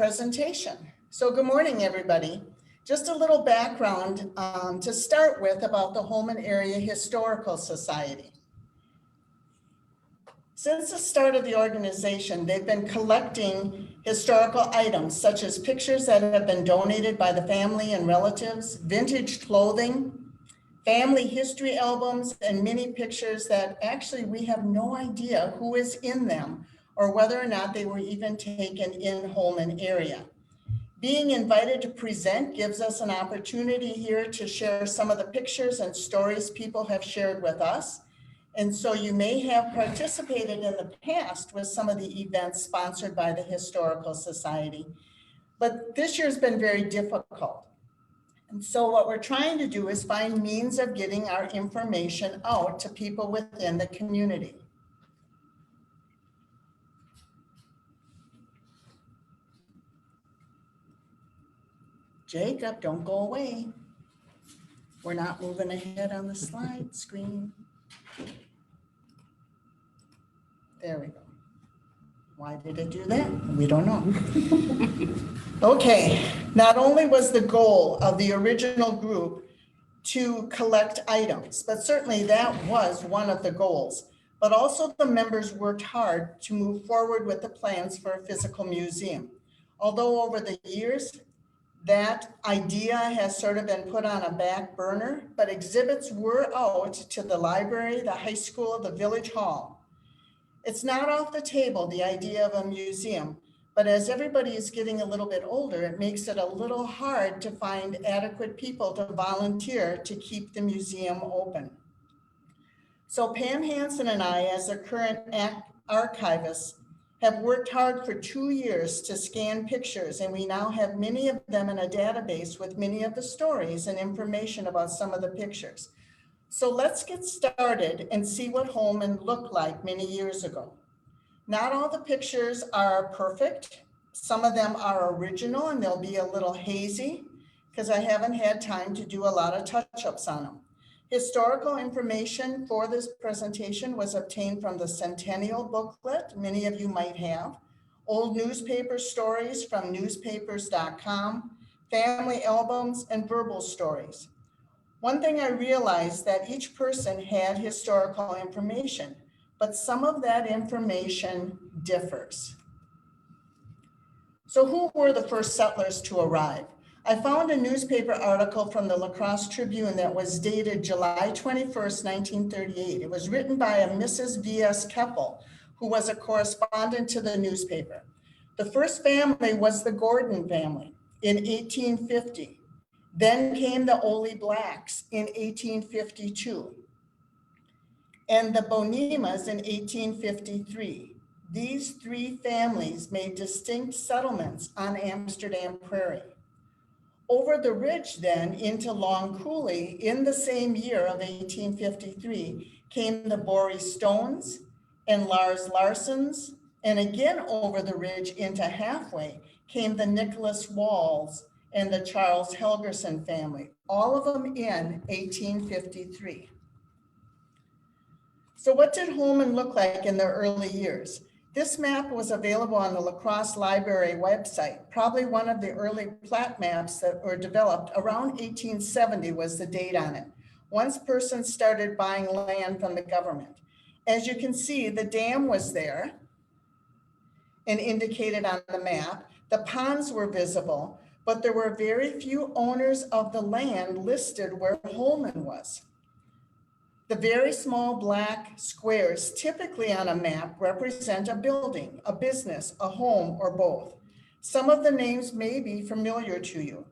presentation. So good morning, everybody. Just a little background to start with about the Holmen Area Historical Society. Since the start of the organization, they've been collecting historical items such as pictures that have been donated by the family and relatives, vintage clothing, family history albums, and many pictures that actually we have no idea who is in them or whether or not they were even taken in Holmen area. Being invited to present gives us an opportunity here to share some of the pictures and stories people have shared with us. And so you may have participated in the past with some of the events sponsored by the Historical Society, but this year's been very difficult. And so what we're trying to do is find means of getting our information out to people within the community. Jacob, don't go away. We're not moving ahead on the slide screen. There we go. Why did it do that? We don't know. Okay, not only was the goal of the original group to collect items, but certainly that was one of the goals, but also the members worked hard to move forward with the plans for a physical museum. Although over the years, that idea has sort of been put on a back burner, but exhibits were out to the library, the high school, the village hall. It's not off the table, the idea of a museum, but as everybody is getting a little bit older, it makes it a little hard to find adequate people to volunteer to keep the museum open. So Pam Hansen and I, as the current archivist, have worked hard for 2 years to scan pictures, and we now have many of them in a database with many of the stories and information about some of the pictures. So let's get started and see what Holmen looked like many years ago. Not all the pictures are perfect. Some of them are original and they'll be a little hazy because I haven't had time to do a lot of touch-ups on them. Historical information for this presentation was obtained from the Centennial booklet, many of you might have, old newspaper stories from newspapers.com, family albums, and verbal stories. One thing I realized that each person had historical information, but some of that information differs. So who were the first settlers to arrive? I found a newspaper article from the La Crosse Tribune that was dated July 21st, 1938. It was written by a Mrs. V.S. Keppel, who was a correspondent to the newspaper. The first family was the Gordon family in 1850. Then came the Ole Blacks in 1852 and the Bonimas in 1853. These three families made distinct settlements on Amsterdam Prairie. Over the ridge then into Long Coulee in the same year of 1853 came the Bory Stones and Lars Larsons, and again over the ridge into Halfway came the Nicholas Walls and the Charles Helgerson family, all of them in 1853. So what did Holmen look like in the early years? This map was available on the La Crosse Library website. Probably one of the early plat maps that were developed around 1870 was the date on it. Once persons started buying land from the government. As you can see, the dam was there and indicated on the map. The ponds were visible, but there were very few owners of the land listed where Holmen was. The very small black squares typically on a map represent a building, a business, a home, or both. Some of the names may be familiar to you,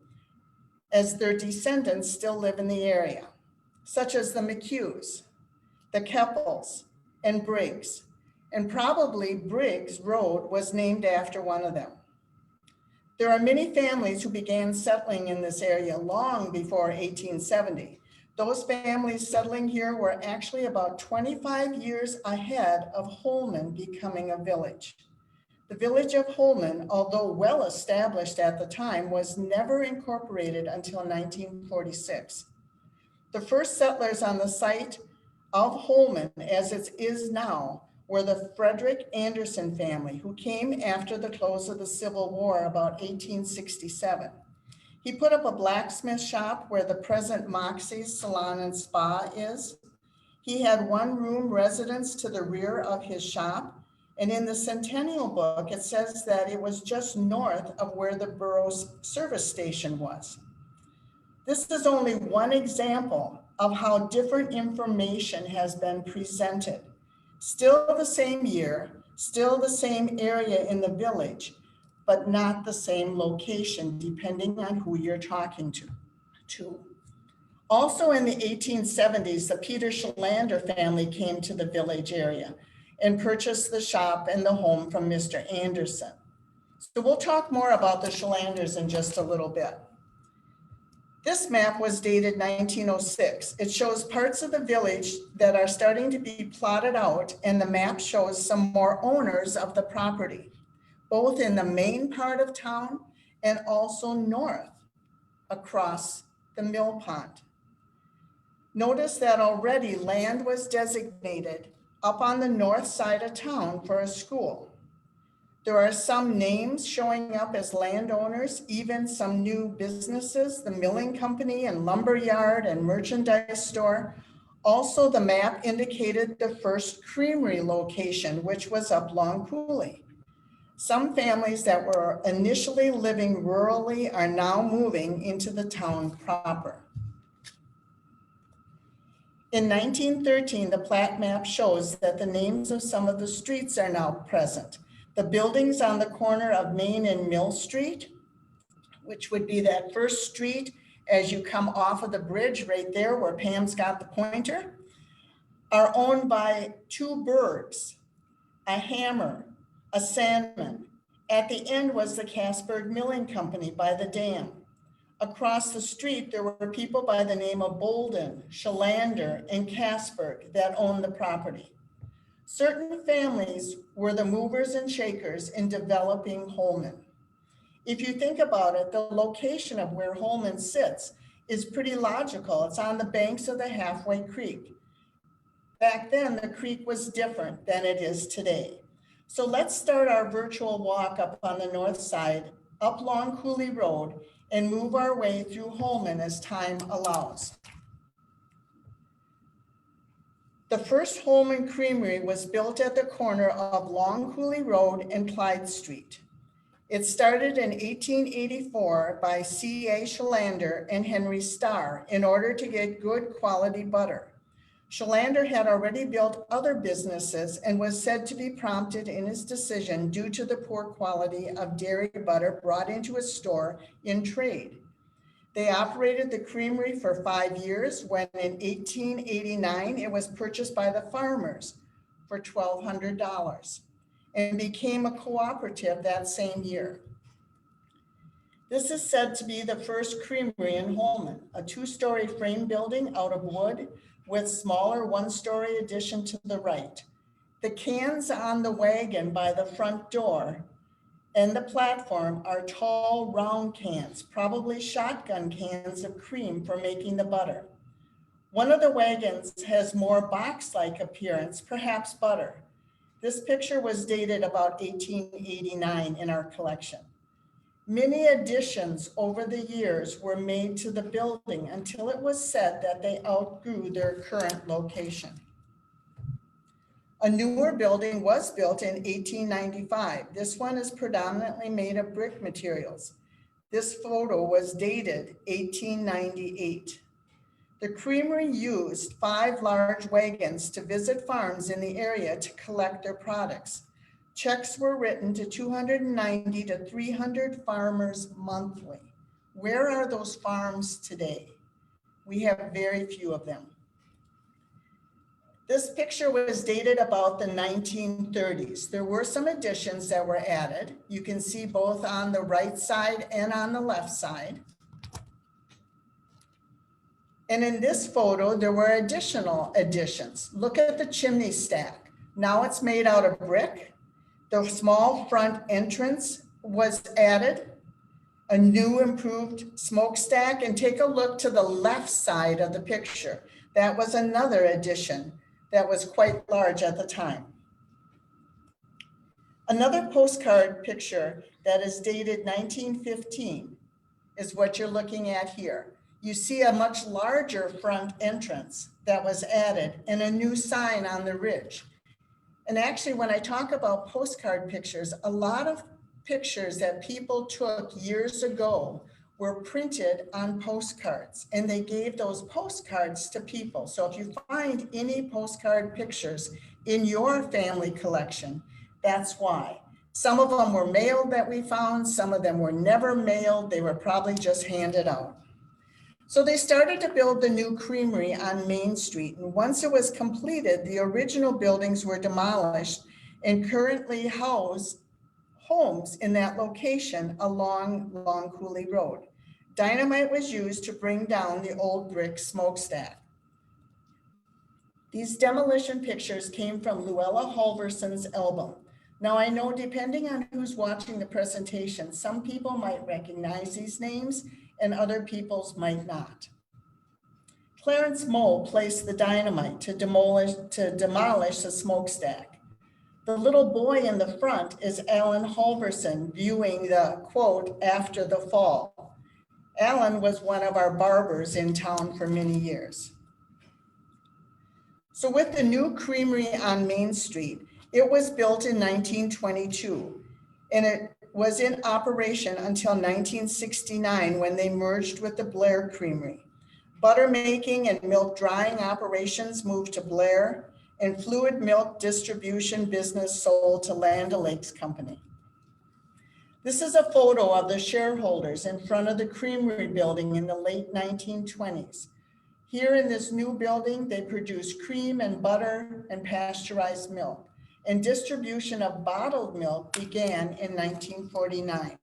as their descendants still live in the area, such as the McHughes, the Keppels, and Briggs, and probably Briggs Road was named after one of them. There are many families who began settling in this area long before 1870. Those families settling here were actually about 25 years ahead of Holmen becoming a village. The village of Holmen, although well established at the time, was never incorporated until 1946. The first settlers on the site of Holmen, as it is now, were the Frederick Anderson family, who came after the close of the Civil War about 1867. He put up a blacksmith shop where the present Moxie's Salon and Spa is. He had one-room residence to the rear of his shop, and in the Centennial book, it says that it was just north of where the borough's service station was. This is only one example of how different information has been presented. Still the same year, still the same area in the village, but not the same location, depending on who you're talking to. Also in the 1870s, the Peter Shalander family came to the village area and purchased the shop and the home from Mr. Anderson. So we'll talk more about the Shalanders in just a little bit. This map was dated 1906. It shows parts of the village that are starting to be plotted out, and the map shows some more owners of the property, both in the main part of town and also north across the mill pond. Notice that already land was designated up on the north side of town for a school. There are some names showing up as landowners, even some new businesses, the milling company and lumber yard and merchandise store. Also, the map indicated the first creamery location, which was up Long Coulee. Some families that were initially living rurally are now moving into the town proper. In 1913, the plat map shows that the names of some of the streets are now present. The buildings on the corner of Main and Mill Street, which would be that first street as you come off of the bridge right there where Pam's got the pointer, are owned by two Burbs, a Hammer, a Sandman. At the end was the Casburg Milling Company by the dam. Across the street, there were people by the name of Bolden, Shalander, and Casburg that owned the property. Certain families were the movers and shakers in developing Holmen. If you think about it, the location of where Holmen sits is pretty logical. It's on the banks of the Halfway Creek. Back then, the creek was different than it is today. So let's start our virtual walk up on the north side, up Long Coulee Road, and move our way through Holmen as time allows. The first Holmen Creamery was built at the corner of Long Coulee Road and Clyde Street. It started in 1884 by C.A. Shalander and Henry Starr in order to get good quality butter. Shalander had already built other businesses and was said to be prompted in his decision due to the poor quality of dairy butter brought into his store in trade. They operated the creamery for 5 years when in 1889, it was purchased by the farmers for $1,200 and became a cooperative that same year. This is said to be the first creamery in Holmen, a 2-story frame building out of wood with smaller 1-story addition to the right. The cans on the wagon by the front door and the platform are tall, round cans, probably shotgun cans of cream for making the butter. One of the wagons has more box-like appearance, perhaps butter. This picture was dated about 1889 in our collection. Many additions over the years were made to the building until it was said that they outgrew their current location. A newer building was built in 1895. This one is predominantly made of brick materials. This photo was dated 1898. The creamery used 5 large wagons to visit farms in the area to collect their products. Checks were written to 290 to 300 farmers monthly. Where are those farms today? We have very few of them. This picture was dated about the 1930s. There were some additions that were added. You can see both on the right side and on the left side. And in this photo, there were additional additions. Look at the chimney stack. Now it's made out of brick. The small front entrance was added, a new improved smokestack, and take a look to the left side of the picture. That was another addition that was quite large at the time. Another postcard picture that is dated 1915 is what you're looking at here. You see a much larger front entrance that was added and a new sign on the ridge. And actually, when I talk about postcard pictures, a lot of pictures that people took years ago were printed on postcards, and they gave those postcards to people. So if you find any postcard pictures in your family collection, that's why. Some of them were mailed that we found, some of them were never mailed, they were probably just handed out. So they started to build the new creamery on Main Street, and once it was completed, the original buildings were demolished and currently house homes in that location along Long Coulee Road. Dynamite was used to bring down the old brick smokestack. These demolition pictures came from Luella Halverson's album. Now I know depending on who's watching the presentation, some people might recognize these names and other people's might not. Clarence Moe placed the dynamite to demolish the smokestack. The little boy in the front is Alan Halverson viewing the quote, "after the fall." Alan was one of our barbers in town for many years. So with the new creamery on Main Street, it was built in 1922, and it was in operation until 1969 when they merged with the Blair Creamery. Butter making and milk drying operations moved to Blair, and fluid milk distribution business sold to Land O'Lakes Company. This is a photo of the shareholders in front of the creamery building in the late 1920s. Here in this new building, they produce cream and butter and pasteurized milk, and distribution of bottled milk began in 1949.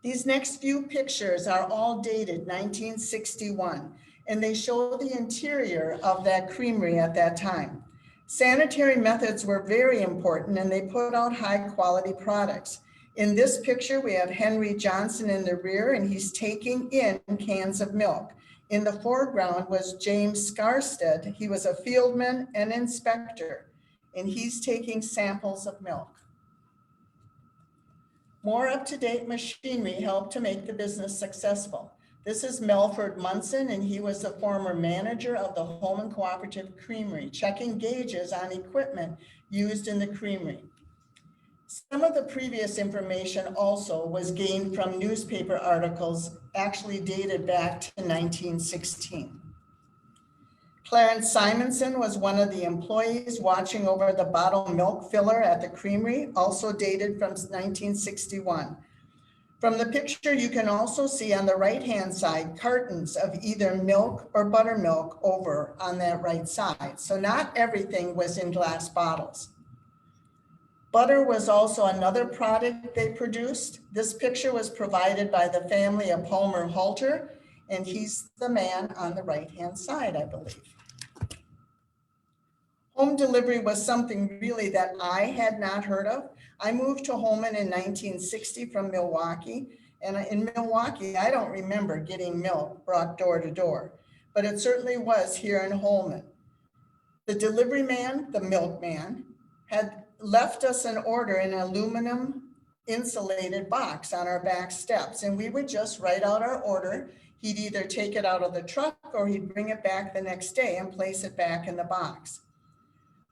These next few pictures are all dated 1961, and they show the interior of that creamery at that time. Sanitary methods were very important, and they put out high quality products. In this picture, we have Henry Johnson in the rear, and he's taking in cans of milk. In the foreground was James Scarstead. He was a fieldman and inspector, and he's taking samples of milk. More up-to-date machinery helped to make the business successful. This is Melford Munson, and he was the former manager of the Holmen Cooperative Creamery, checking gauges on equipment used in the creamery. Some of the previous information also was gained from newspaper articles actually dated back to 1916. Clarence Simonson was one of the employees watching over the bottle milk filler at the creamery, also dated from 1961. From the picture, you can also see on the right-hand side cartons of either milk or buttermilk over on that right side. So not everything was in glass bottles. Butter was also another product they produced. This picture was provided by the family of Palmer Halter, and he's the man on the right-hand side, I believe. Home delivery was something really that I had not heard of. I moved to Holmen in 1960 from Milwaukee, and in Milwaukee, I don't remember getting milk brought door to door, but it certainly was here in Holmen. The delivery man, the milkman, had left us an order in an aluminum insulated box on our back steps, and we would just write out our order. He'd either take it out of the truck or he'd bring it back the next day and place it back in the box.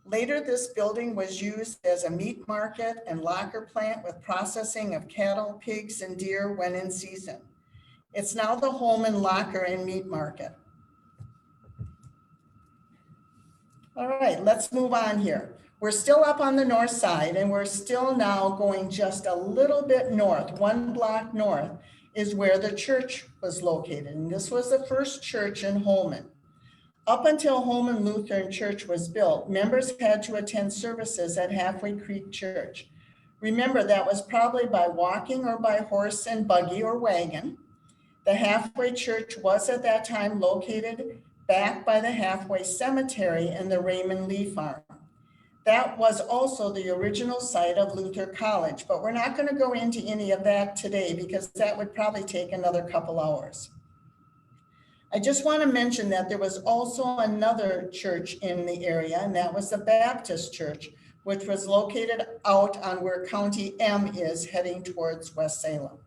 Later, this building was used as a meat market and locker plant with processing of cattle, pigs, and deer when in season. It's now the Holmen Locker and Meat Market. All right, let's move on here. We're still up on the north side, and we're still now going just a little bit north. 1 block north is where the church was located, and this was the first church in Holmen. Up until Holmen Lutheran Church was built, members had to attend services at Halfway Creek Church. Remember, that was probably by walking or by horse and buggy or wagon. The Halfway Church was at that time located back by the Halfway Cemetery and the Raymond Lee Farm. That was also the original site of Luther College, but we're not going to go into any of that today because that would probably take another couple hours. I just want to mention that there was also another church in the area, and that was the Baptist Church, which was located out on where County M is heading towards West Salem.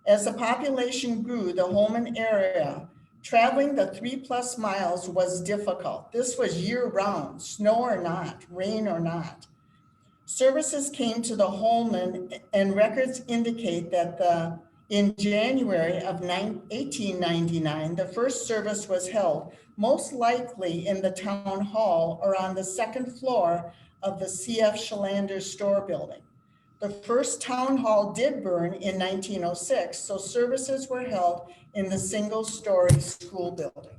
As the population grew, the Holmen area, traveling the 3+ miles was difficult. This was year-round, snow or not, rain or not. Services came to the Holmen, and records indicate that in January of 1899, the first service was held, most likely in the town hall or on the second floor of the C.F. Schlander's store building. The first town hall did burn in 1906, so services were held in the single-story school building.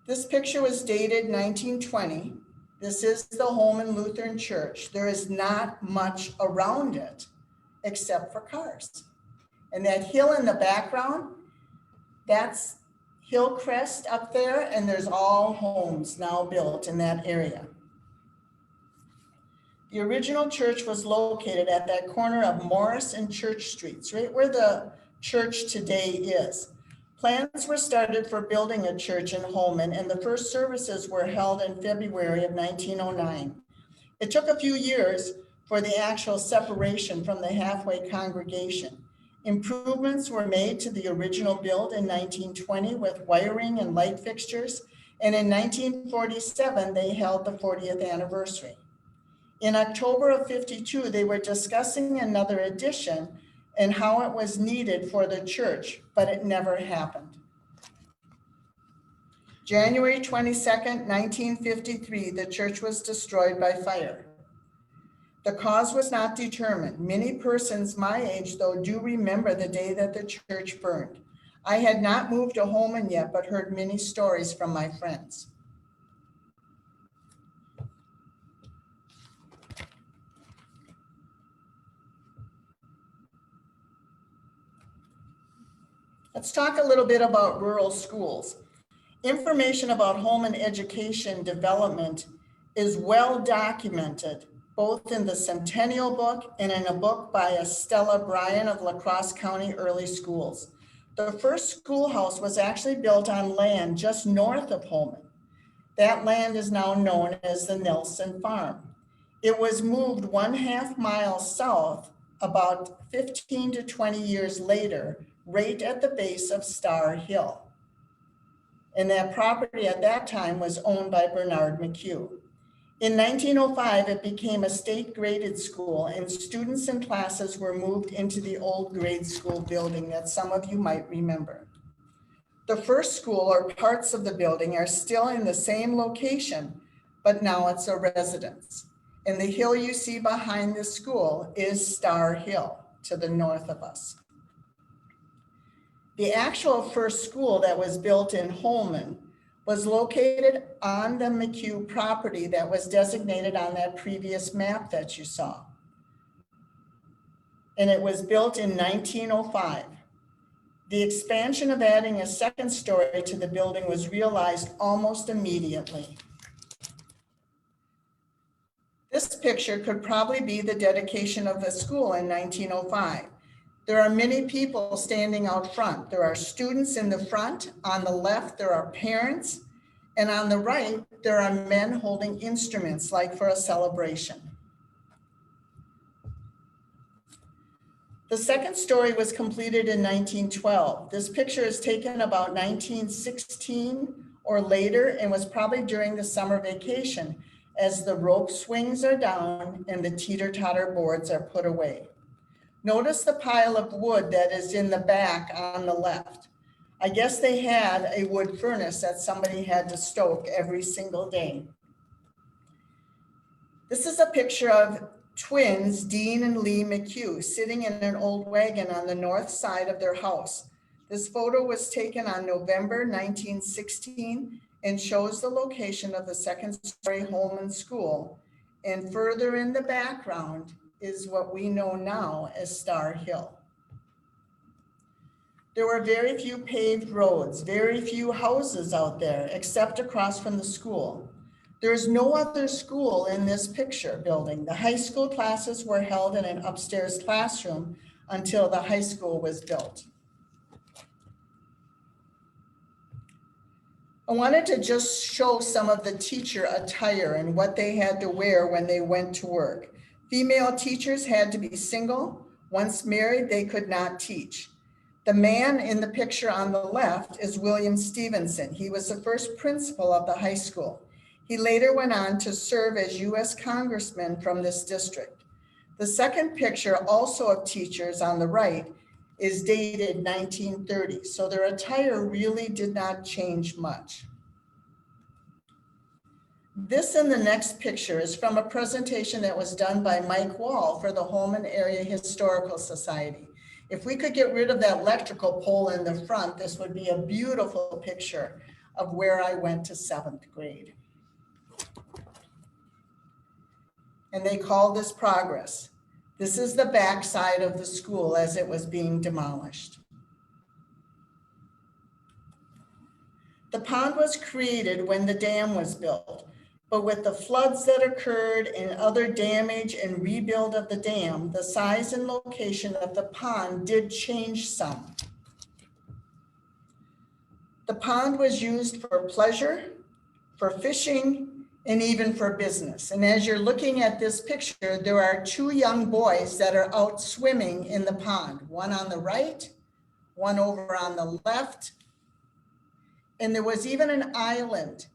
This picture was dated 1920. This is the Holmen Lutheran Church. There is not much around it except for cars. And that hill in the background, that's Hillcrest up there, and there's all homes now built in that area. The original church was located at that corner of Morris and Church Streets, right where the church today is. Plans were started for building a church in Holmen, and the first services were held in February of 1909. It took a few years for the actual separation from the halfway congregation. Improvements were made to the original build in 1920 with wiring and light fixtures, and in 1947, they held the 40th anniversary. In October of 52, they were discussing another addition and how it was needed for the church, but it never happened. January 22nd, 1953, the church was destroyed by fire. The cause was not determined. Many persons my age, though, do remember the day that the church burned. I had not moved to Holmen yet, but heard many stories from my friends. Let's talk a little bit about rural schools. Information about Holmen education development is well documented, both in the Centennial book and in a book by Estella Bryan of La Crosse County Early Schools. The first schoolhouse was actually built on land just north of Holmen. That land is now known as the Nelson Farm. It was moved 1/2 mile south about 15 to 20 years later, right at the base of Star Hill. And that property at that time was owned by Bernard McHugh. In 1905, it became a state graded school, and students and classes were moved into the old grade school building that some of you might remember. The first school or parts of the building are still in the same location, but now it's a residence. And the hill you see behind the school is Star Hill to the north of us. The actual first school that was built in Holmen was located on the McHugh property that was designated on that previous map that you saw. And it was built in 1905. The expansion of adding a second story to the building was realized almost immediately. This picture could probably be the dedication of the school in 1905. There are many people standing out front. There are students in the front. On the left, there are parents. And on the right, there are men holding instruments like for a celebration. The second story was completed in 1912. This picture is taken about 1916 or later and was probably during the summer vacation as the rope swings are down and the teeter-totter boards are put away. Notice the pile of wood that is in the back on the left. I guess they had a wood furnace that somebody had to stoke every single day. This is a picture of twins, Dean and Lee McHugh, sitting in an old wagon on the north side of their house. This photo was taken on November 1916 and shows the location of the second-story Holmen School. And further in the background is what we know now as Star Hill. There were very few paved roads, very few houses out there, except across from the school. There's no other school in this picture building. The high school classes were held in an upstairs classroom until the high school was built. I wanted to just show some of the teacher attire and what they had to wear when they went to work. Female teachers had to be single. Once married, they could not teach. The man in the picture on the left is William Stevenson. He was the first principal of the high school. He later went on to serve as U.S. Congressman from this district. The second picture, also of teachers on the right, is dated 1930, so their attire really did not change much. This and the next picture is from a presentation that was done by Mike Wall for the Holmen Area Historical Society. If we could get rid of that electrical pole in the front, this would be a beautiful picture of where I went to 7th grade. And they call this progress. This is the backside of the school as it was being demolished. The pond was created when the dam was built, but with the floods that occurred and other damage and rebuild of the dam, the size and location of the pond did change some. The pond was used for pleasure, for fishing, and even for business. And as you're looking at this picture, there are 2 young boys that are out swimming in the pond, one on the right, one over on the left. And there was even an island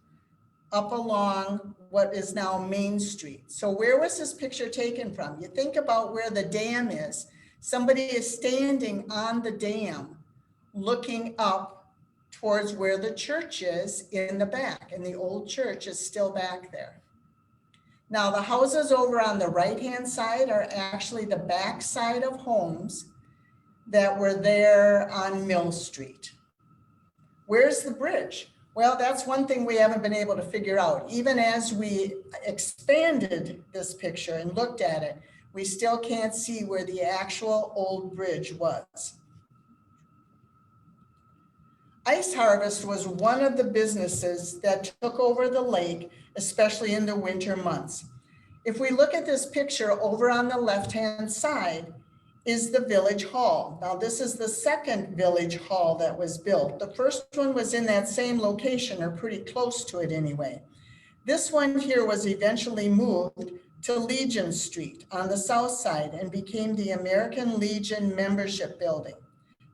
up along what is now Main Street. So where was this picture taken from? You think about where the dam is. Somebody is standing on the dam, looking up towards where the church is in the back, and the old church is still back there. Now the houses over on the right-hand side are actually the back side of homes that were there on Mill Street. Where's the bridge? Well, that's one thing we haven't been able to figure out. Even as we expanded this picture and looked at it, we still can't see where the actual old bridge was. Ice Harvest was one of the businesses that took over the lake, especially in the winter months. If we look at this picture over on the left-hand side is the village hall. Now this is the second village hall that was built. The first one was in that same location, or pretty close to it anyway. This one here was eventually moved to Legion Street on the south side and became the American Legion Membership Building.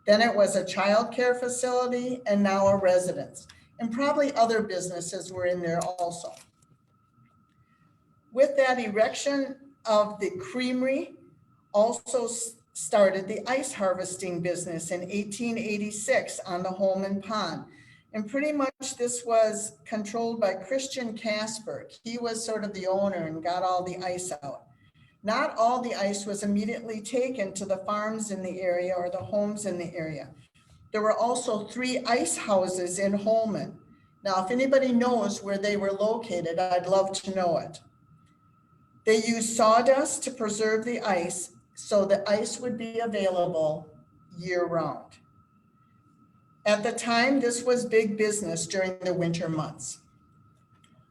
Then it was a child care facility and now a residence. And probably other businesses were in there also. With that erection of the creamery, also started the ice harvesting business in 1886 on the Holmen Pond. And pretty much this was controlled by Christian Casper. He was sort of the owner and got all the ice out. Not all the ice was immediately taken to the farms in the area or the homes in the area. There were also 3 ice houses in Holmen. Now, if anybody knows where they were located, I'd love to know it. They used sawdust to preserve the ice, so the ice would be available year-round. At the time, this was big business during the winter months.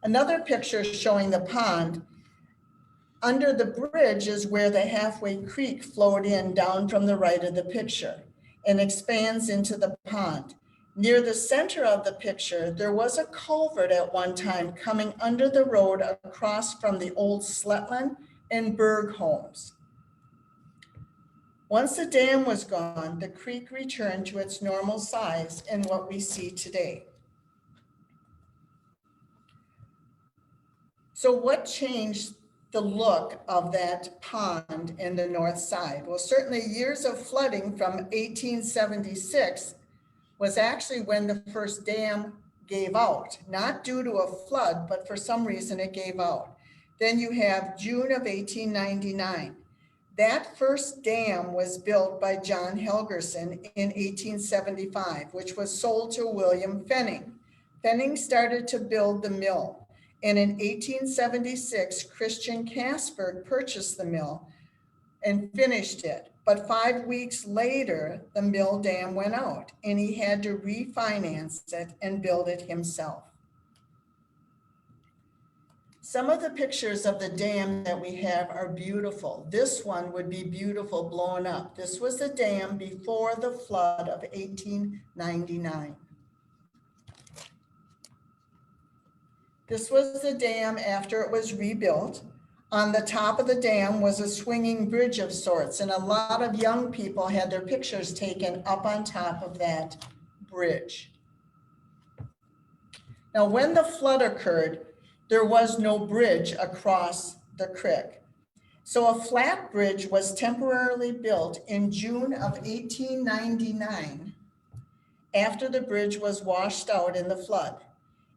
Another picture showing the pond. Under the bridge is where the Halfway Creek flowed in down from the right of the picture and expands into the pond. Near the center of the picture, there was a culvert at one time coming under the road across from the old Sletland and Berg homes. Once the dam was gone, the creek returned to its normal size and what we see today. So what changed the look of that pond in the north side? Well, certainly years of flooding from 1876 was actually when the first dam gave out, not due to a flood, but for some reason it gave out. Then you have June of 1899. That first dam was built by John Helgerson in 1875, which was sold to William Fenning. Fenning started to build the mill. And in 1876, Christian Casper purchased the mill and finished it. But 5 weeks later, the mill dam went out and he had to refinance it and build it himself. Some of the pictures of the dam that we have are beautiful. This one would be beautiful blown up. This was the dam before the flood of 1899. This was the dam after it was rebuilt. On the top of the dam was a swinging bridge of sorts, and a lot of young people had their pictures taken up on top of that bridge. Now, when the flood occurred, there was no bridge across the creek. So a flat bridge was temporarily built in June of 1899 after the bridge was washed out in the flood.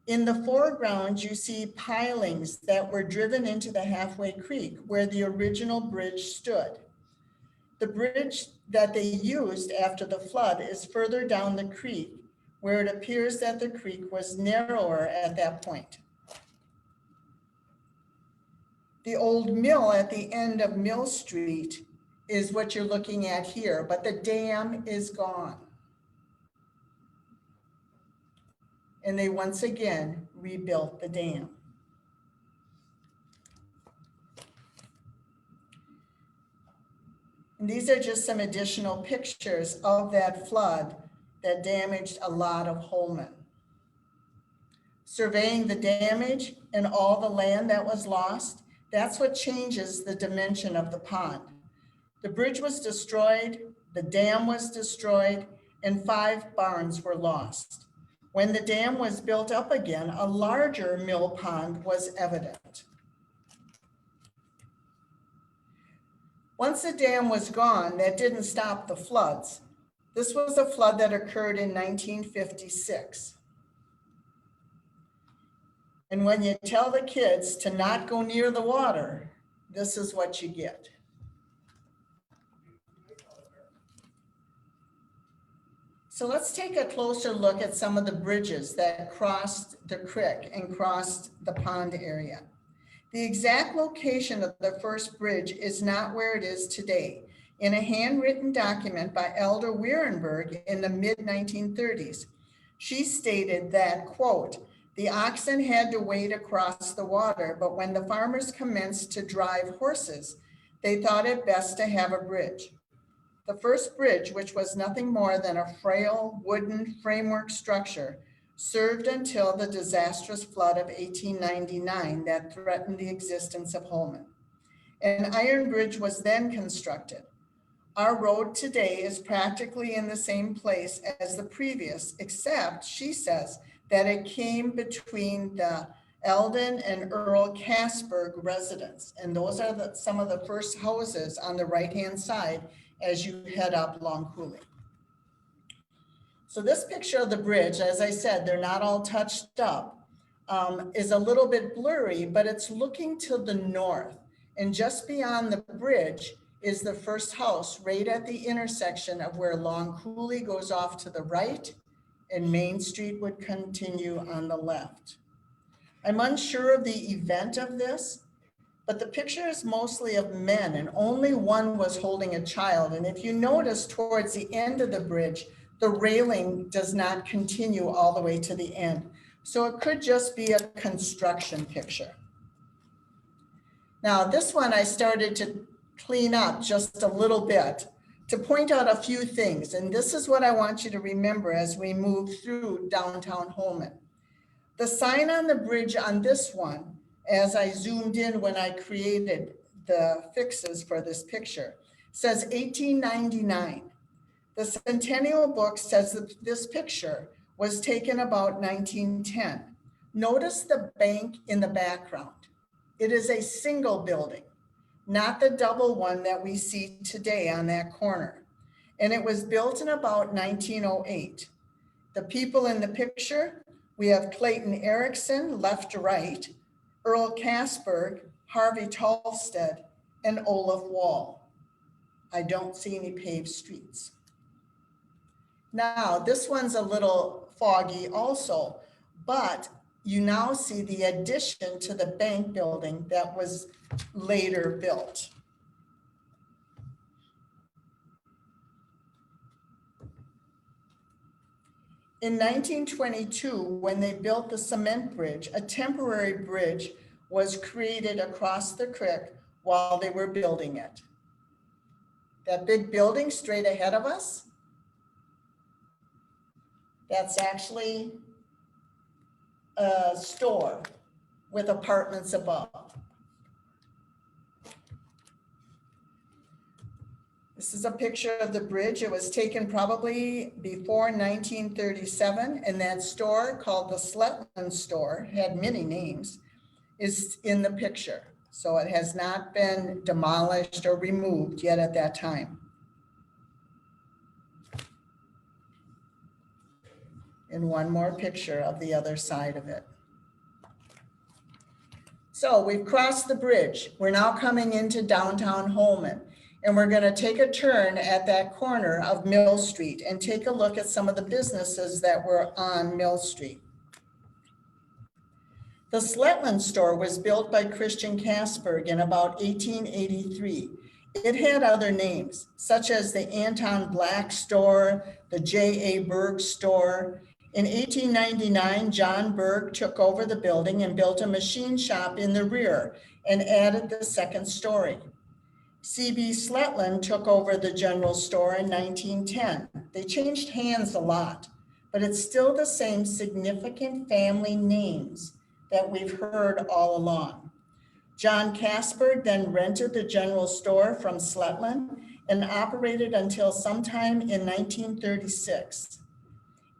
In the foreground, you see pilings that were driven into the halfway creek where the original bridge stood. The bridge that they used after the flood is further down the creek, where it appears that the creek was narrower at that point. The old mill at the end of Mill Street is what you're looking at here, but the dam is gone. And they once again rebuilt the dam. And these are just some additional pictures of that flood that damaged a lot of Holmen. Surveying the damage and all the land that was lost, that's what changes the dimension of the pond. The bridge was destroyed, the dam was destroyed, and 5 barns were lost. When the dam was built up again, a larger mill pond was evident. Once the dam was gone, that didn't stop the floods. This was a flood that occurred in 1956. And when you tell the kids to not go near the water, this is what you get. So let's take a closer look at some of the bridges that crossed the creek and crossed the pond area. The exact location of the first bridge is not where it is today. In a handwritten document by Elder Wierenberg in the mid-1930s, she stated that, quote, "The oxen had to wade across the water, but when the farmers commenced to drive horses, they thought it best to have a bridge. The first bridge, which was nothing more than a frail wooden framework structure, served until the disastrous flood of 1899 that threatened the existence of Holmen. An iron bridge was then constructed. Our road today is practically in the same place as the previous, except, she says, that it came between the Eldon and Earl Casberg residence. And those are some of the first houses on the right-hand side as you head up Long Coulee. So this picture of the bridge, as I said, they're not all touched up, is a little bit blurry, but it's looking to the north. And just beyond the bridge is the first house right at the intersection of where Long Coulee goes off to the right and Main Street would continue on the left. I'm unsure of the event of this, but the picture is mostly of men and only one was holding a child. And if you notice towards the end of the bridge, the railing does not continue all the way to the end. So it could just be a construction picture. Now this one I started to clean up just a little bit to point out a few things. And this is what I want you to remember as we move through downtown Holmen. The sign on the bridge on this one, as I zoomed in when I created the fixes for this picture, says 1899. The Centennial book says that this picture was taken about 1910. Notice the bank in the background. It is a single building, not the double one that we see today on that corner. And it was built in about 1908. The people in the picture, we have Clayton Erickson, left to right, Earl Casberg, Harvey Tolstead, and Olaf Wall. I don't see any paved streets. Now, this one's a little foggy also, but you now see the addition to the bank building that was later built. In 1922, when they built the cement bridge, a temporary bridge was created across the creek while they were building it. That big building straight ahead of us, that's actually a store. with apartments above. This is a picture of the bridge. It was taken probably before 1937, and that store called the Sletland store, had many names, is in the picture. So it has not been demolished or removed yet at that time. And one more picture of the other side of it. So we've crossed the bridge. We're now coming into downtown Holmen, and we're going to take a turn at that corner of Mill Street and take a look at some of the businesses that were on Mill Street. The Sletland store was built by Christian Kasberg in about 1883. It had other names, such as the Anton Black store, the J.A. Berg store. In 1899, John Berg took over the building and built a machine shop in the rear and added the second story. C.B. Sletland took over the general store in 1910. They changed hands a lot, but it's still the same significant family names that we've heard all along. John Kasberg then rented the general store from Sletland and operated until sometime in 1936.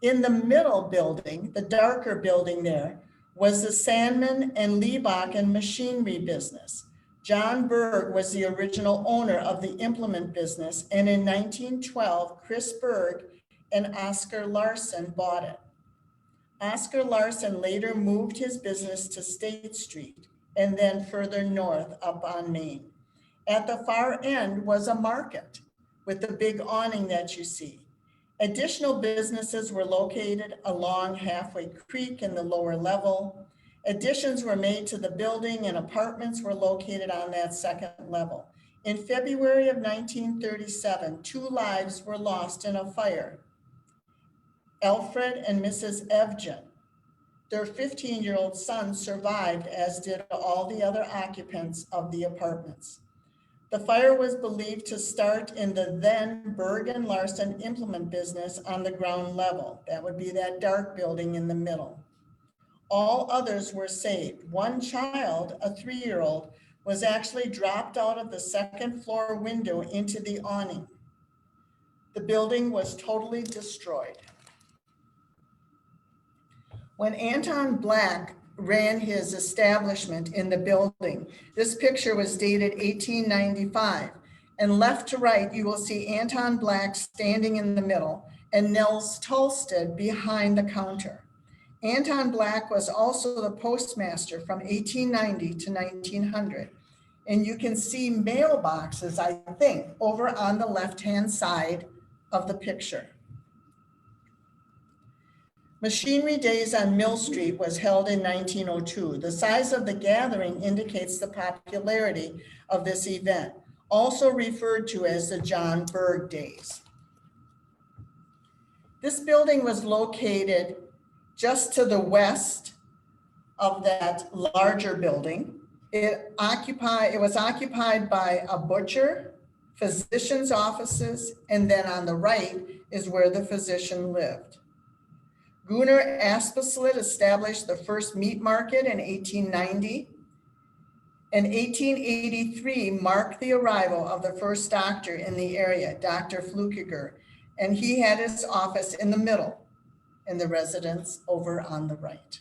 In the middle building, the darker building there, was the Sandman and Lebachen machinery business. John Berg was the original owner of the implement business, and in 1912, Chris Berg and Oscar Larson bought it. Oscar Larson later moved his business to State Street and then further north up on Main. At the far end was a market with the big awning that you see. Additional businesses were located along Halfway Creek in the lower level. Additions were made to the building and apartments were located on that second level. In February of 1937, 2 lives were lost in a fire. Alfred and Mrs. Evgen. Their 15-year-old son survived, as did all the other occupants of the apartments. The fire was believed to start in the then Berg and Larson implement business on the ground level. That would be that dark building in the middle. All others were saved. One child, a 3-year-old, was actually dropped out of the second floor window into the awning. The building was totally destroyed. When Anton Black ran his establishment in the building, this picture was dated 1895. And left to right, you will see Anton Black standing in the middle and Nels Tolsted behind the counter. Anton Black was also the postmaster from 1890 to 1900. And you can see mailboxes, I think, over on the left-hand side of the picture. Machinery Days on Mill Street was held in 1902. The size of the gathering indicates the popularity of this event, also referred to as the John Berg Days. This building was located just to the west of that larger building. It was occupied by a butcher, physician's offices, and then on the right is where the physician lived. Gunnar Aspeslit established the first meat market in 1890. And 1883 marked the arrival of the first doctor in the area, Dr. Flukiger, and he had his office in the middle and the residence over on the right.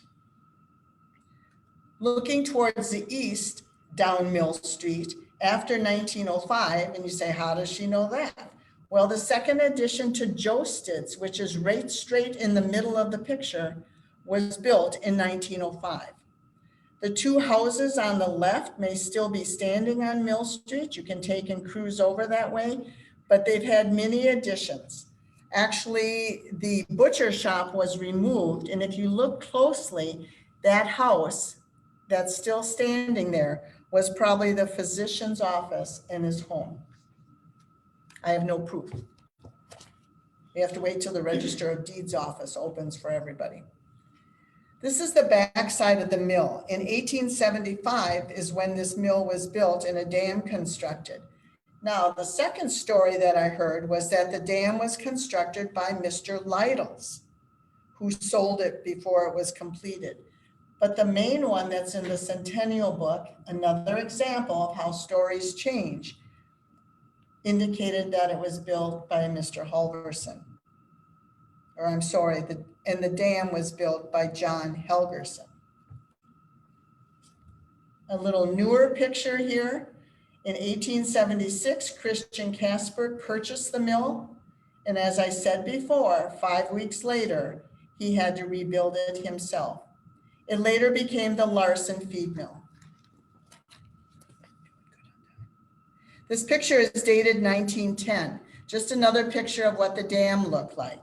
Looking towards the east down Mill Street after 1905, and you say, how does she know that? Well, the second addition to Josted's, which is right straight in the middle of the picture, was built in 1905. The 2 houses on the left may still be standing on Mill Street. You can take and cruise over that way, but they've had many additions. Actually, the butcher shop was removed, and if you look closely, that house that's still standing there was probably the physician's office in his home. I have no proof. We have to wait till the Register of Deeds office opens for everybody. This is the back side of the mill. In 1875 is when this mill was built and a dam constructed. Now, the second story that I heard was that the dam was constructed by Mr. Lytles, who sold it before it was completed. But the main one that's in the Centennial book, another example of how stories change, indicated that it was built by Mr. Halverson. Or I'm sorry, and the dam was built by John Helgerson. A little newer picture here. In 1876, Christian Casper purchased the mill. And as I said before, 5 weeks later, he had to rebuild it himself. It later became the Larson feed mill. This picture is dated 1910. Just another picture of what the dam looked like.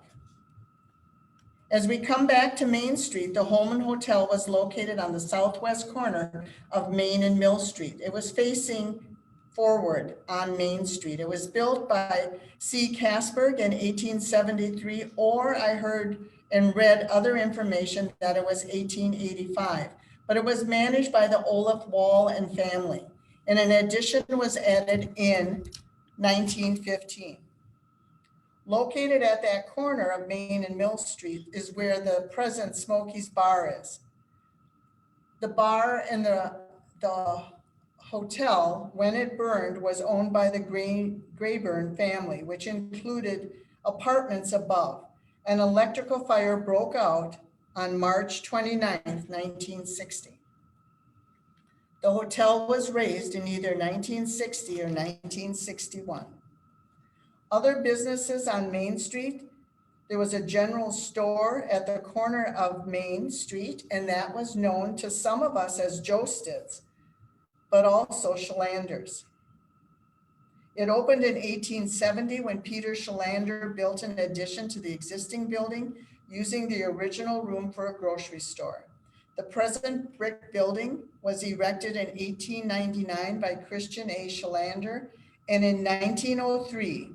As we come back to Main Street, the Holmen Hotel was located on the southwest corner of Main and Mill Street. It was facing forward on Main Street. It was built by C. Casberg in 1873, or I heard and read other information that it was 1885, but it was managed by the Olaf Wall and family. And an addition was added in 1915. Located at that corner of Main and Mill Street is where the present Smokey's Bar is. The bar and the hotel, when it burned, was owned by the Grayburn family, which included apartments above. An electrical fire broke out on March 29th, 1960. The hotel was raised in either 1960 or 1961. Other businesses on Main Street, there was a general store at the corner of Main Street, and that was known to some of us as Josted's, but also Shalander's. It opened in 1870 when Peter Shalander built an addition to the existing building using the original room for a grocery store. The present brick building was erected in 1899 by Christian A. Shalander, and in 1903,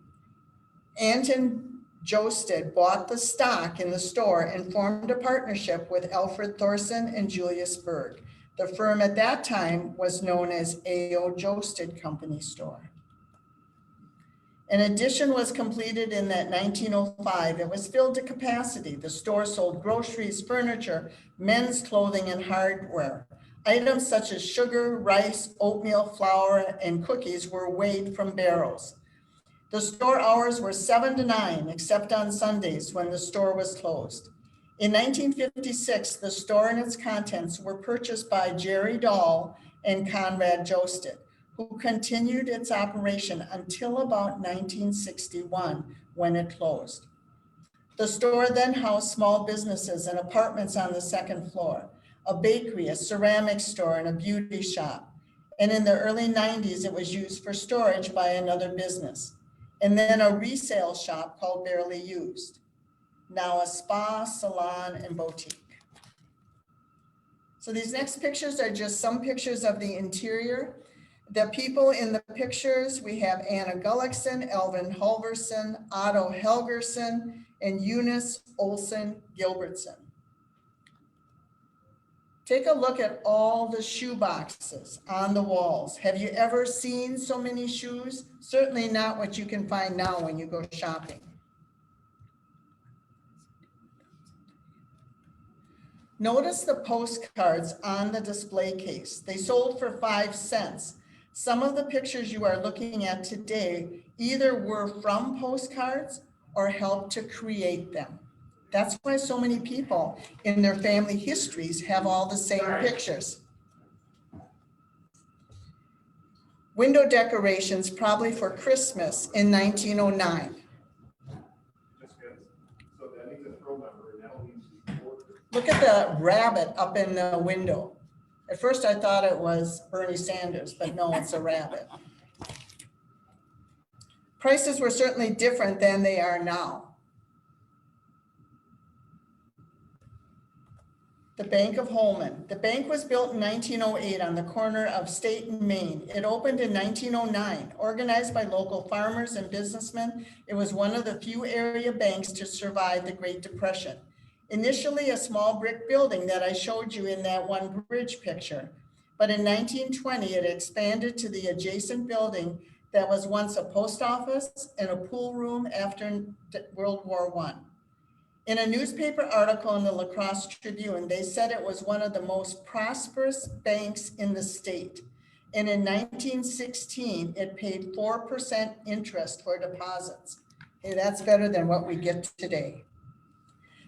Anton Josted bought the stock in the store and formed a partnership with Alfred Thorson and Julius Berg. The firm at that time was known as A.O. Josted Company Store. An addition was completed in that 1905. It was filled to capacity. The store sold groceries, furniture, men's clothing, and hardware. Items such as sugar, rice, oatmeal, flour, and cookies were weighed from barrels. The store hours were 7 to 9, except on Sundays when the store was closed. In 1956, the store and its contents were purchased by Jerry Dahl and Conrad Josted, who continued its operation until about 1961 when it closed. The store then housed small businesses and apartments on the second floor, a bakery, a ceramics store, and a beauty shop. And in the early 90s, it was used for storage by another business. And then a resale shop called Barely Used. Now a spa, salon, and boutique. So these next pictures are just some pictures of the interior. The people in the pictures, we have Anna Gullickson, Elvin Halverson, Otto Helgerson, and Eunice Olson Gilbertson. Take a look at all the shoe boxes on the walls. Have you ever seen so many shoes? Certainly not what you can find now when you go shopping. Notice the postcards on the display case. They sold for 5 cents. Some of the pictures you are looking at today either were from postcards or helped to create them. That's why so many people in their family histories have all the same pictures. Window decorations, probably for Christmas in 1909. Look at the rabbit up in the window. At first I thought it was Bernie Sanders, but no, it's a rabbit. Prices were certainly different than they are now. The Bank of Holmen. The bank was built in 1908 on the corner of State and Main. It opened in 1909. Organized by local farmers and businessmen, it was one of the few area banks to survive the Great Depression. Initially a small brick building that I showed you in that one bridge picture. But in 1920, it expanded to the adjacent building that was once a post office and a pool room after World War I. In a newspaper article in the La Crosse Tribune, they said it was one of the most prosperous banks in the state. And in 1916, it paid 4% interest for deposits. Hey, that's better than what we get today.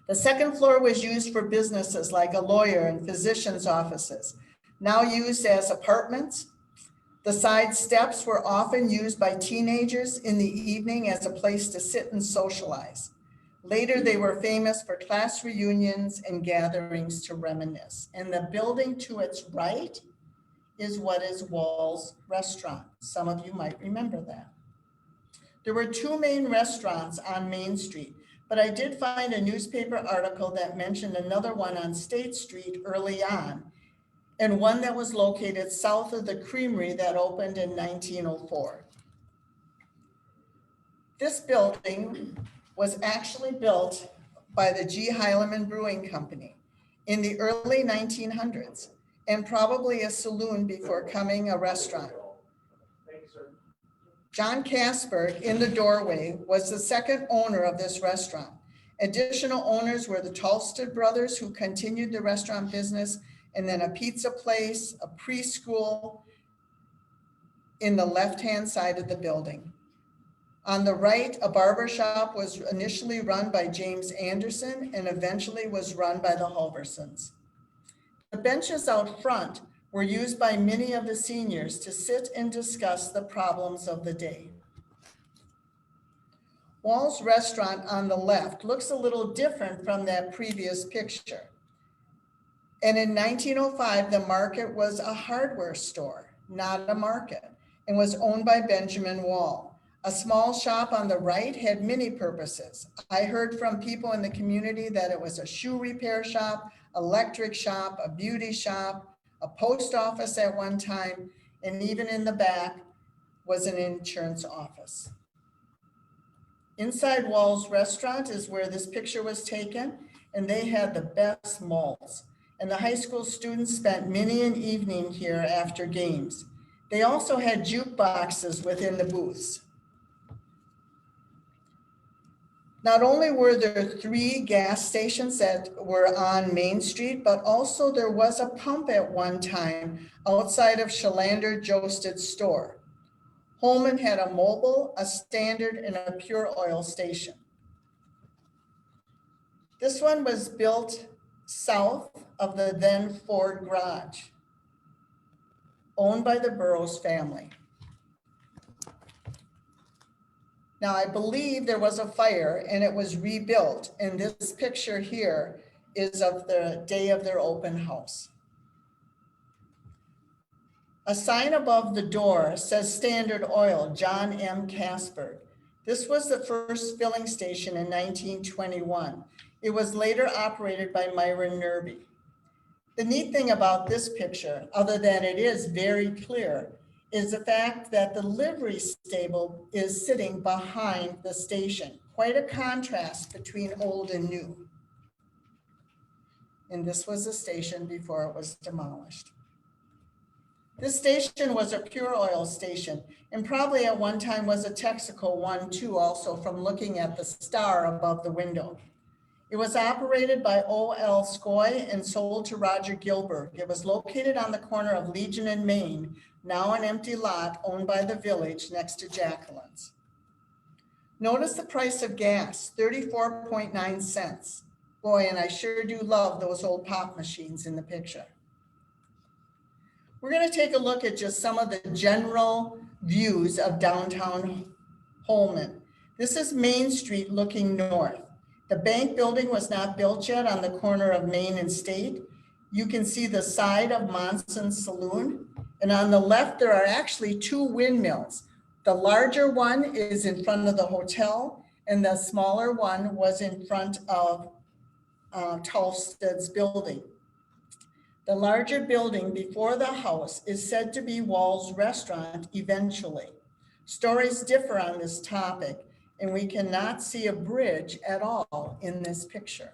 The second floor was used for businesses like a lawyer and physician's offices, now used as apartments. The side steps were often used by teenagers in the evening as a place to sit and socialize. Later, they were famous for class reunions and gatherings to reminisce. And the building to its right is what is Wall's Restaurant. Some of you might remember that. There were two main restaurants on Main Street, but I did find a newspaper article that mentioned another one on State Street early on, and one that was located south of the creamery that opened in 1904. This building was actually built by the G. Holmen Brewing Company in the early 1900s, and probably a saloon before becoming a restaurant. John Casberg in the doorway was the second owner of this restaurant. Additional owners were the Tolsted brothers, who continued the restaurant business, and then a pizza place, a preschool in the left-hand side of the building. On the right, a barber shop was initially run by James Anderson and eventually was run by the Halversons. The benches out front were used by many of the seniors to sit and discuss the problems of the day. Wall's Restaurant on the left looks a little different from that previous picture. And in 1905, the market was a hardware store, not a market, and was owned by Benjamin Wall. A small shop on the right had many purposes. I heard from people in the community that it was a shoe repair shop, electric shop, a beauty shop, a post office at one time, and even in the back was an insurance office. Inside Wall's Restaurant is where this picture was taken, and they had the best malts. And the high school students spent many an evening here after games. They also had jukeboxes within the booths. Not only were there 3 gas stations that were on Main Street, but also there was a pump at one time outside of Shalander Josted's store. Holmen had a mobile, a standard, and a pure oil station. This one was built south of the then Ford garage, owned by the Burroughs family. Now, I believe there was a fire and it was rebuilt, and this picture here is of the day of their open house. A sign above the door says Standard Oil, John M. Casberg. This was the first filling station in 1921. It was later operated by Myron Nerby. The neat thing about this picture, other than it is very clear, is the fact that the livery stable is sitting behind the station. Quite a contrast between old and new. And this was the station before it was demolished. This station was a pure oil station, and probably at one time was a Texaco one too, also from looking at the star above the window. It was operated by O.L. Scoy and sold to Roger Gilbert. It was located on the corner of Legion and Main, now an empty lot owned by the village next to Jacqueline's. Notice the price of gas, 34.9 cents. Boy, and I sure do love those old pop machines in the picture. We're going to take a look at just some of the general views of downtown Holmen. This is Main Street looking north. The bank building was not built yet on the corner of Main and State. You can see the side of Monson's Saloon. And on the left, there are actually 2 windmills. The larger one is in front of the hotel, and the smaller one was in front of Tolsted's building. The larger building before the house is said to be Wall's Restaurant eventually. Stories differ on this topic, and we cannot see a bridge at all in this picture.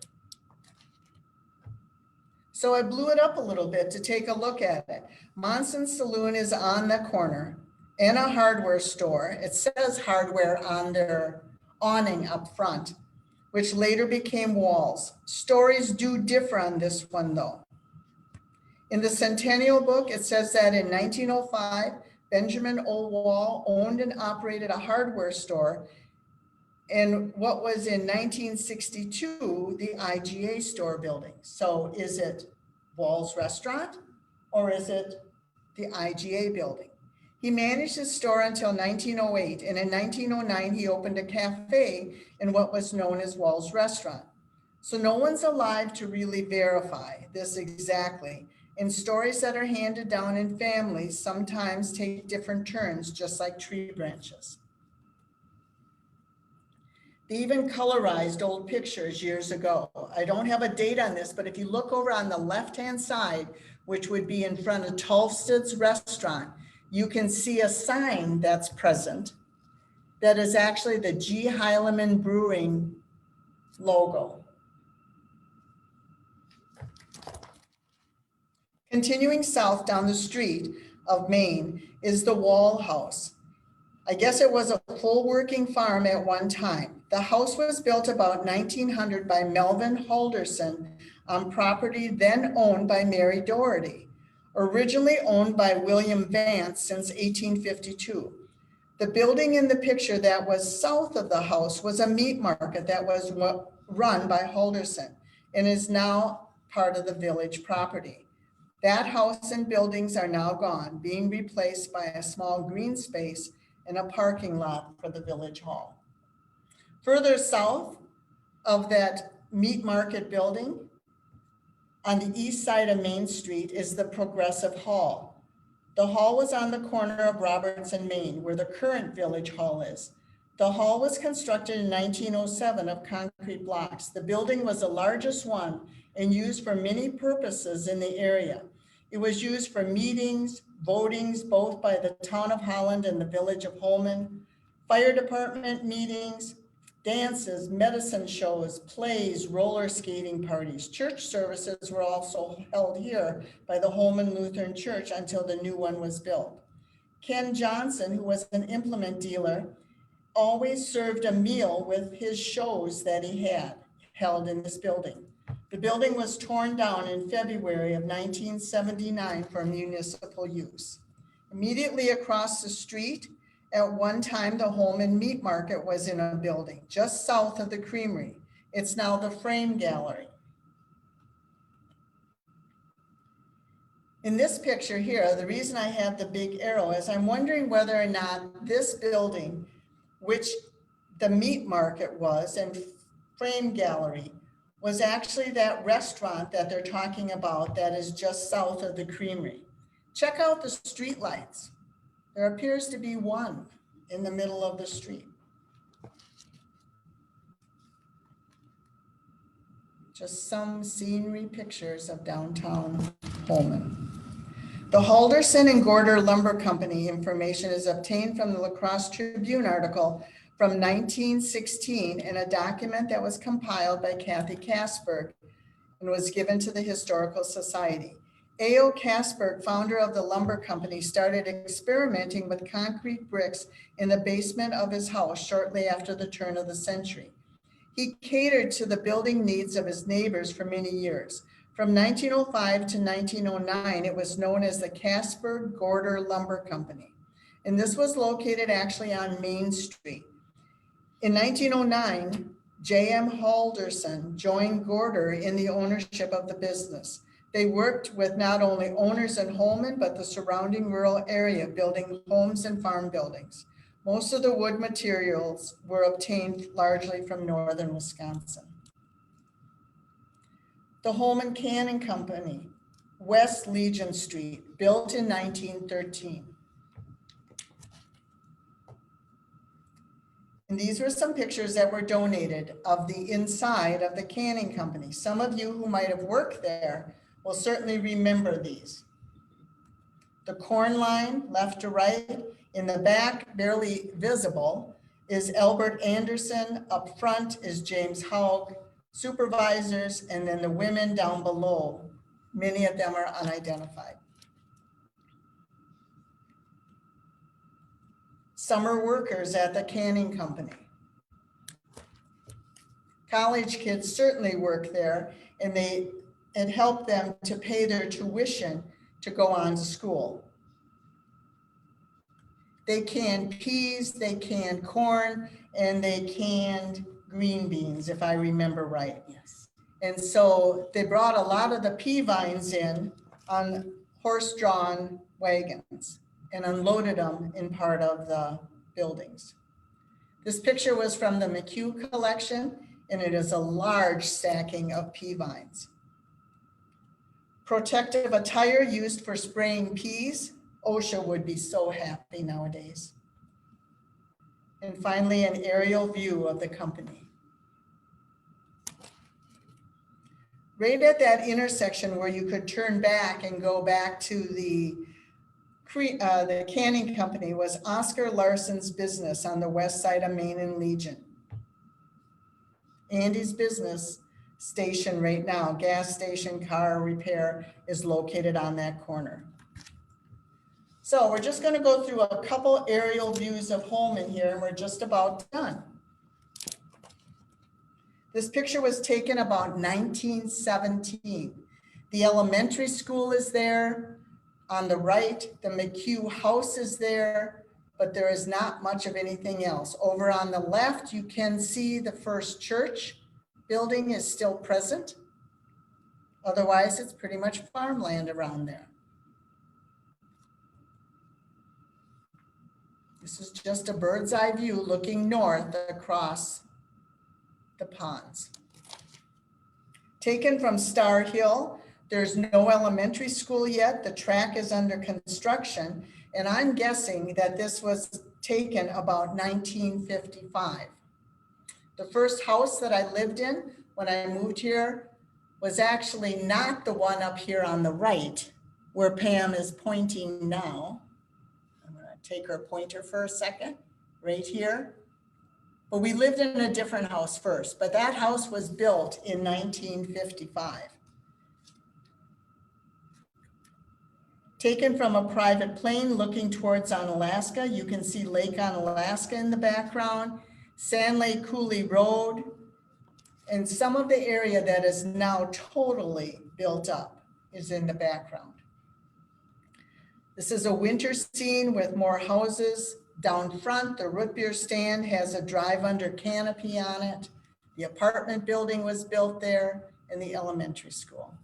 So I blew it up a little bit to take a look at it. Monson's Saloon is on the corner, and a hardware store. It says hardware on their awning up front. which later became walls. Stories do differ on this one though. In the Centennial book, it says that in 1905, Benjamin O. Wall owned and operated a hardware store in what was in 1962, the IGA store building. So is it Wall's Restaurant or is it the IGA building? He managed his store until 1908, and in 1909, he opened a cafe in what was known as Wall's Restaurant. So no one's alive to really verify this exactly. And stories that are handed down in families sometimes take different turns, just like tree branches. They even colorized old pictures years ago. I don't have a date on this, but if you look over on the left-hand side, which would be in front of Tolsted's restaurant, you can see a sign that's present that is actually the G. Heilemann Brewing logo. Continuing south down the street of Maine is the Wall House. I guess it was a full working farm at one time. The house was built about 1900 by Melvin Henderson on property then owned by Mary Doherty, originally owned by William Vance since 1852. The building in the picture that was south of the house was a meat market that was run by Henderson and is now part of the village property. That house and buildings are now gone, being replaced by a small green space and a parking lot for the village hall. Further south of that meat market building, on the east side of Main Street, is the Progressive Hall. The hall was on the corner of Roberts and Main, where the current village hall is. The hall was constructed in 1907 of concrete blocks. The building was the largest one and used for many purposes in the area. It was used for meetings, votings, both by the town of Holland and the village of Holmen, fire department meetings, dances, medicine shows, plays, roller skating parties. Church services were also held here by the Holmen Lutheran Church until the new one was built. Ken Johnson, who was an implement dealer, always served a meal with his shows that he had held in this building. The building was torn down in February of 1979 for municipal use. Immediately across the street, at one time, the Holmen Meat Market was in a building just south of the creamery. It's now the Frame Gallery. In this picture here, the reason I have the big arrow is I'm wondering whether or not this building, which the meat market was and Frame Gallery, was actually that restaurant that they're talking about that is just south of the creamery. Check out the street lights. There appears to be one in the middle of the street. Just some scenery pictures of downtown Holmen. The Henderson and Gorder Lumber Company information is obtained from the La Crosse Tribune article from 1916 in a document that was compiled by Kathy Kasberg and was given to the Historical Society. A.O. Kasberg, founder of the lumber company, started experimenting with concrete bricks in the basement of his house shortly after the turn of the century. He catered to the building needs of his neighbors for many years. From 1905 to 1909, it was known as the Kasberg Gorder Lumber Company. And this was located actually on Main Street. In 1909, J.M. Henderson joined Gorder in the ownership of the business. They worked with not only owners in Holmen, but the surrounding rural area, building homes and farm buildings. Most of the wood materials were obtained largely from northern Wisconsin. The Holmen Canning Company, West Legion Street, built in 1913. And these were some pictures that were donated of the inside of the canning company. Some of you who might have worked there will certainly remember these. The corn line, left to right, in the back, barely visible, is Albert Anderson. Up front is James Haug, supervisors, and then the women down below. Many of them are unidentified. Summer workers at the canning company. College kids certainly work there, and it helped them to pay their tuition to go on to school. They canned peas, they canned corn, and they canned green beans, if I remember right. Yes. And so they brought a lot of the pea vines in on horse-drawn wagons and unloaded them in part of the buildings. This picture was from the McHugh collection, and it is a large stacking of pea vines. Protective attire used for spraying peas. OSHA would be so happy nowadays. And finally, an aerial view of the company. Right at that intersection where you could turn back and go back to the canning company was Oscar Larson's business on the west side of Main and Legion. Andy's business station right now, gas station, car repair, is located on that corner. So we're just going to go through a couple aerial views of Holmen here, and we're just about done. This picture was taken about 1917. The elementary school is there. On the right, the McHugh house is there, but there is not much of anything else. Over on the left, you can see the first church building is still present. Otherwise, it's pretty much farmland around there. This is just a bird's eye view looking north across the ponds. Taken from Star Hill, there's no elementary school yet. The track is under construction, and I'm guessing that this was taken about 1955. The first house that I lived in when I moved here was actually not the one up here on the right where Pam is pointing now. I'm going to take her pointer for a second, right here. But we lived in a different house first, but that house was built in 1955. Taken from a private plane looking towards Onalaska, you can see Lake Onalaska in the background, Sand Lake Coulee Road, and some of the area that is now totally built up is in the background. This is a winter scene with more houses. Down front, the root beer stand has a drive-under canopy on it. The apartment building was built there, and the elementary school.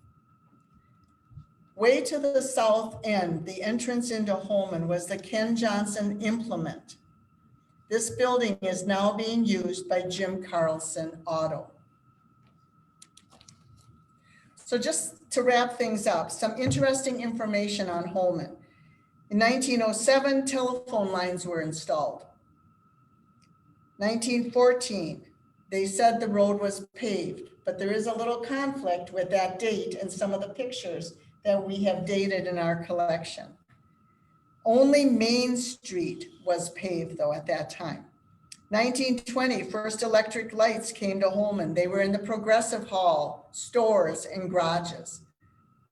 Way to the south end, the entrance into Holmen was the Ken Johnson Implement. This building is now being used by Jim Carlson Auto. So just to wrap things up, some interesting information on Holmen. In 1907, telephone lines were installed. 1914, they said the road was paved, but there is a little conflict with that date and some of the pictures that we have dated in our collection. Only Main Street was paved though at that time. 1920, first electric lights came to Holmen. They were in the Progressive Hall, stores, and garages.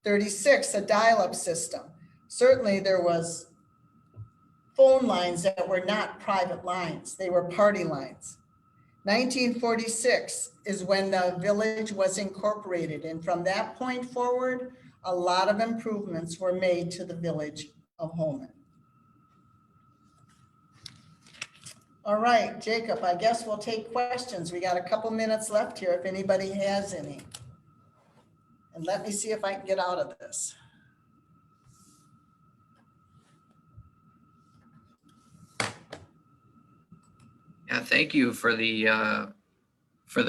36, a dial-up system. Certainly there was phone lines that were not private lines. They were party lines. 1946 is when the village was incorporated. And from that point forward, a lot of improvements were made to the village of Holmen. All right, Jacob, I guess we'll take questions. We got a couple minutes left here if anybody has any. And let me see if I can get out of this. Yeah, thank you for the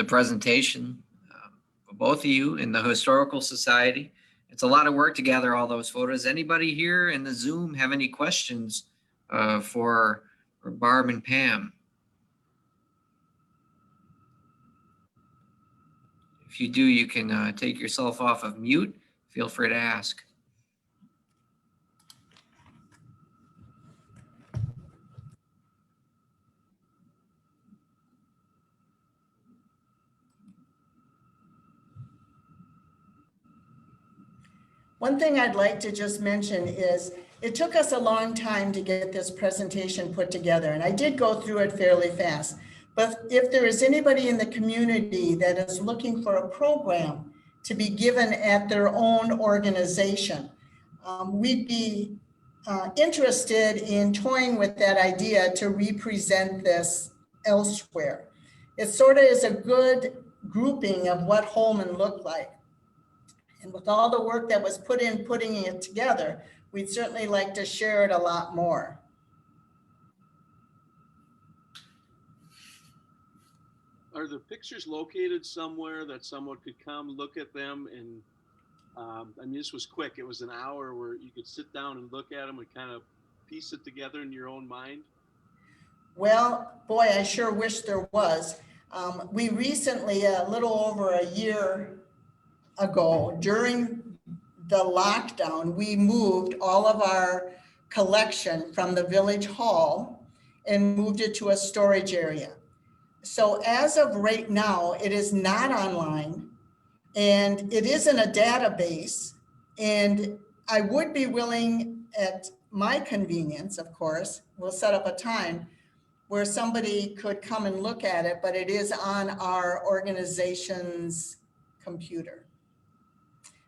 presentation, for both of you in the Historical Society. It's a lot of work to gather all those photos. Anybody here in the Zoom have any questions for Barb and Pam? If you do, you can take yourself off of mute. Feel free to ask. One thing I'd like to just mention is it took us a long time to get this presentation put together, and I did go through it fairly fast. But if there is anybody in the community that is looking for a program to be given at their own organization, we'd be interested in toying with that idea to represent this elsewhere. It sort of is a good grouping of what Holmen looked like. And with all the work that was put in putting it together, we'd certainly like to share it a lot more. Are the pictures located somewhere that someone could come look at them? And I mean, this was quick. It was an hour where you could sit down and look at them and kind of piece it together in your own mind. Well, boy, I sure wish there was. We recently, a little over a year ago, during the lockdown, we moved all of our collection from the village hall and moved it to a storage area. So as of right now, it is not online and it is in a database. And I would be willing, at my convenience, of course, we'll set up a time where somebody could come and look at it, but it is on our organization's computer.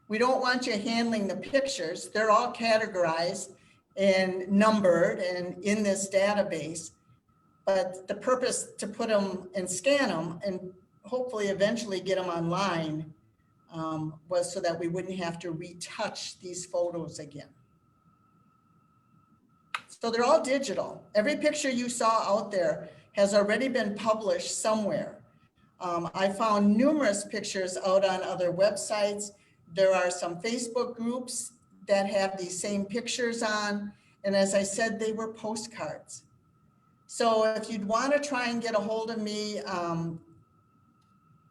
We don't want you handling the pictures. They're all categorized and numbered and in this database. But the purpose to put them and scan them and hopefully eventually get them online was so that we wouldn't have to retouch these photos again. So they're all digital. Every picture you saw out there has already been published somewhere. I found numerous pictures out on other websites. There are some Facebook groups that have these same pictures on. And as I said, they were postcards. So if you'd want to try and get a hold of me,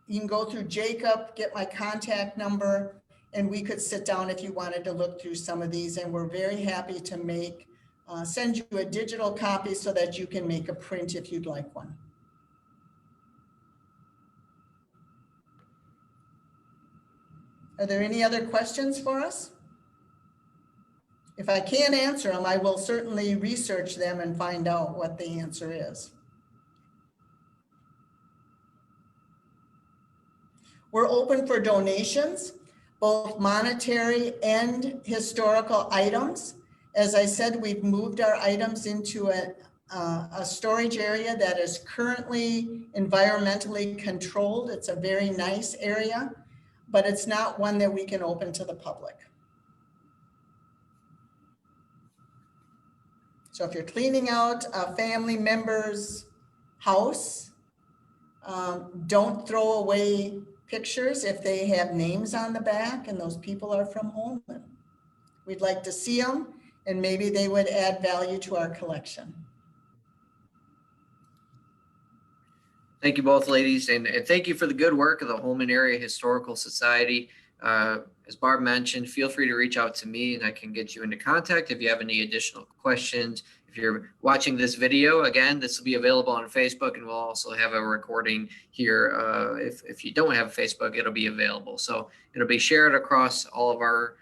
you can go through Jacob, get my contact number, and we could sit down if you wanted to look through some of these. And we're very happy to send you a digital copy so that you can make a print if you'd like one. Are there any other questions for us? If I can't answer them, I will certainly research them and find out what the answer is. We're open for donations, both monetary and historical items. As I said, we've moved our items into a storage area that is currently environmentally controlled. It's a very nice area, but it's not one that we can open to the public. So if you're cleaning out a family member's house, don't throw away pictures if they have names on the back and those people are from Holmen. We'd like to see them and maybe they would add value to our collection. Thank you both, ladies, and thank you for the good work of the Holmen Area Historical Society. As Barb mentioned, feel free to reach out to me and I can get you into contact if you have any additional questions. If you're watching this video, again, this will be available on Facebook and we'll also have a recording here. If you don't have Facebook, it'll be available. So it'll be shared across all of our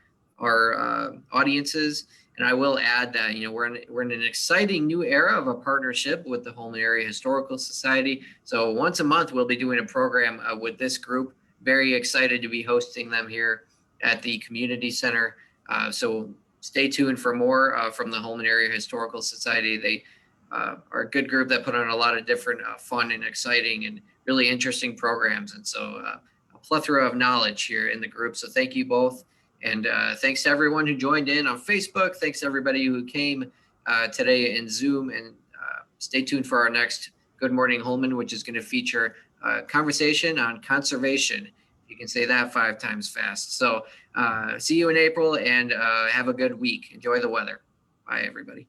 audiences. And I will add that, we're in an exciting new era of a partnership with the Holmen Area Historical Society. So once a month, we'll be doing a program with this group. Very excited to be hosting them here at the community center. So stay tuned for more from the Holmen Area Historical Society. They are a good group that put on a lot of different fun and exciting and really interesting programs. And so a plethora of knowledge here in the group. So thank you both. And thanks to everyone who joined in on Facebook. Thanks to everybody who came today in Zoom. And stay tuned for our next Good Morning Holmen, which is going to feature a conversation on conservation. You can say that 5 times fast. So see you in April and have a good week. Enjoy the weather. Bye, everybody.